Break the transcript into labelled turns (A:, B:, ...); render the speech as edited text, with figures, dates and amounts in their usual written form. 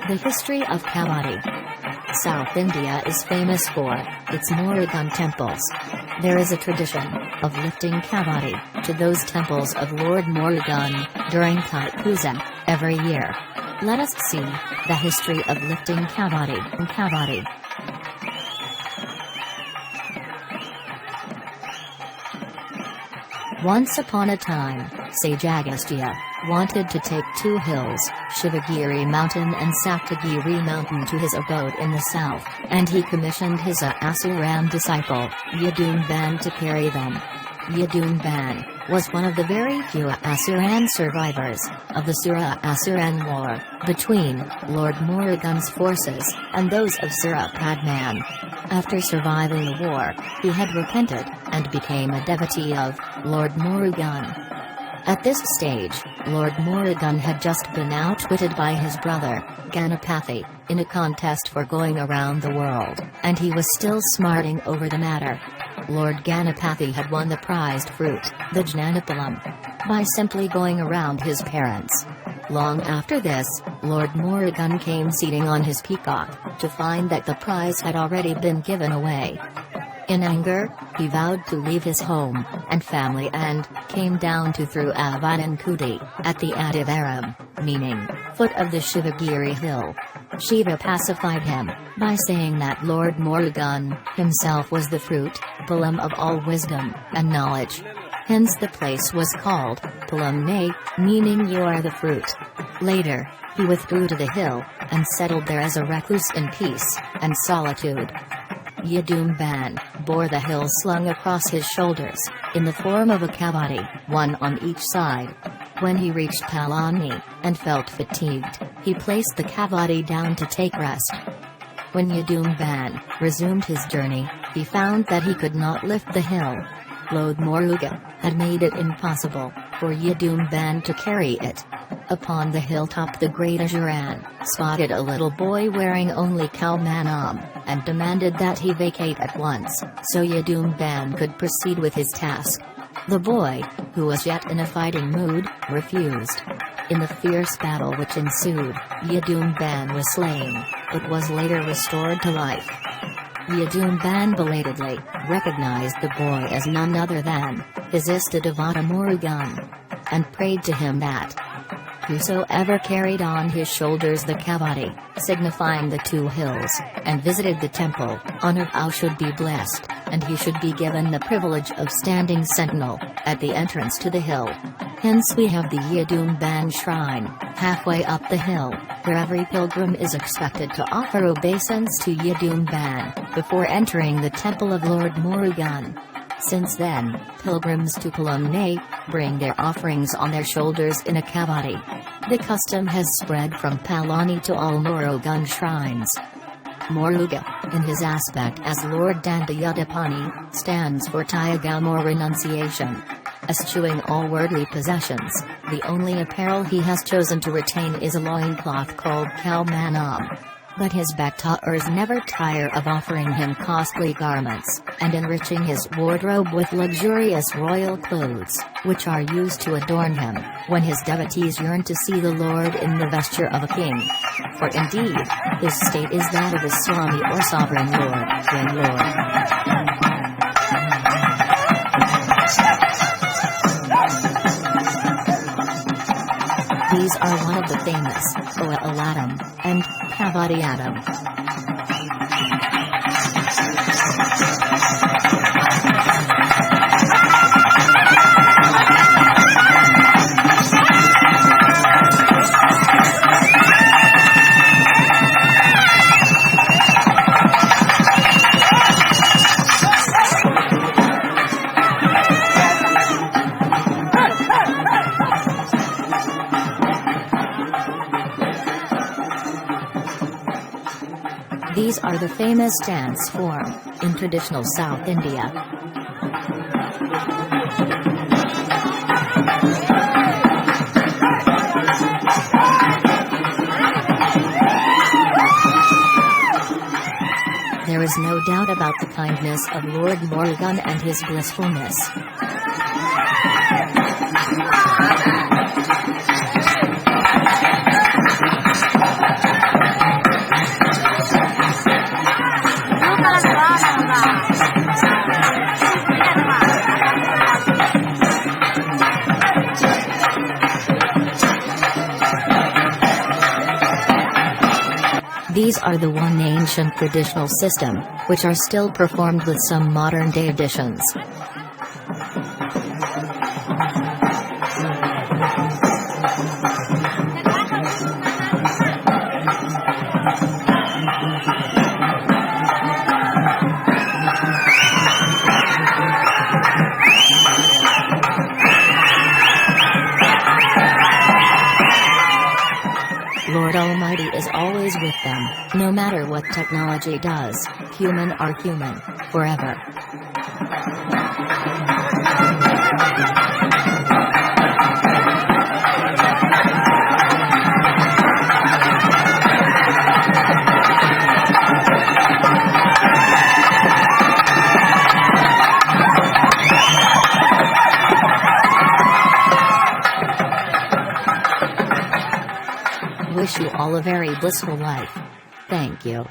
A: The history of Kaavadi. South India is famous for its Murugan temples. There is a tradition of lifting Kaavadi to those temples of Lord Murugan during poosam every year. Let us see the history of lifting Kaavadi. Once upon a time, sage Agastya wanted to take two hills, Shivagiri Mountain and Saptagiri Mountain, to his abode in the south, and he commissioned his Asuran disciple, Yadunban, to carry them. Yadunban was one of the very few Asuran survivors of the Sura-Asuran war between Lord Murugan's forces and those of Surapadman. After surviving the war, he had repented and became a devotee of Lord Murugan. At this stage, Lord Murugan had just been outwitted by his brother, Ganapathy, in a contest for going around the world, and he was still smarting over the matter. Lord Ganapathy had won the prized fruit, the Jnanapalam, by simply going around his parents. Long after this, Lord Murugan came seating on his peacock, to find that the prize had already been given away. In anger, he vowed to leave his home and family and came down to Thiruavankudi, at the Adivaram, meaning foot of the Shivagiri hill. Shiva pacified him by saying that Lord Murugan himself was the fruit, Palam, of all wisdom and knowledge. Hence the place was called Palamne, meaning you are the fruit. Later, he withdrew to the hill and settled there as a recluse in peace and solitude. Yadunban bore the hill slung across his shoulders, in the form of a Kaavadi, one on each side. When he reached Palani, and felt fatigued, he placed the Kaavadi down to take rest. When Yadunban resumed his journey, he found that he could not lift the hill. Lord Murugan had made it impossible for Yadunban to carry it. Upon the hilltop, the great Ajuran spotted a little boy wearing only Kalmanam, and demanded that he vacate at once, so Yadunban could proceed with his task. The boy, who was yet in a fighting mood, refused. In the fierce battle which ensued, Yadunban was slain, but was later restored to life. Yadunban belatedly recognized the boy as none other than his Istadevata Murugan, and prayed to him that whosoever carried on his shoulders the Kaavadi, signifying the two hills, and visited the temple, on a vow should be blessed, and he should be given the privilege of standing sentinel at the entrance to the hill. Hence we have the Yadunban shrine, halfway up the hill, where every pilgrim is expected to offer obeisance to Yadunban before entering the temple of Lord Murugan. Since then, pilgrims to Palamne bring their offerings on their shoulders in a Kaavadi. The custom has spread from Palani to all Murugan shrines. Muruga, in his aspect as Lord Dandayudapani, stands for Tyagam or renunciation. Eschewing all worldly possessions, the only apparel he has chosen to retain is a loincloth called Kalmanam. But his Bhaktars never tire of offering him costly garments, and enriching his wardrobe with luxurious royal clothes, which are used to adorn him, when his devotees yearn to see the Lord in the vesture of a king. For indeed, his state is that of a Swami or sovereign lord, twin lord. These are one of the famous Oa Aladam and Kaavadi Adam. These are the famous dance form in traditional South India. There is no doubt about the kindness of Lord Murugan and his blissfulness. These are the one ancient traditional system, which are still performed with some modern-day additions. Lord Almighty is always with them, no matter what technology does. Human are human, forever. Wish you all a very blissful life. Thank you.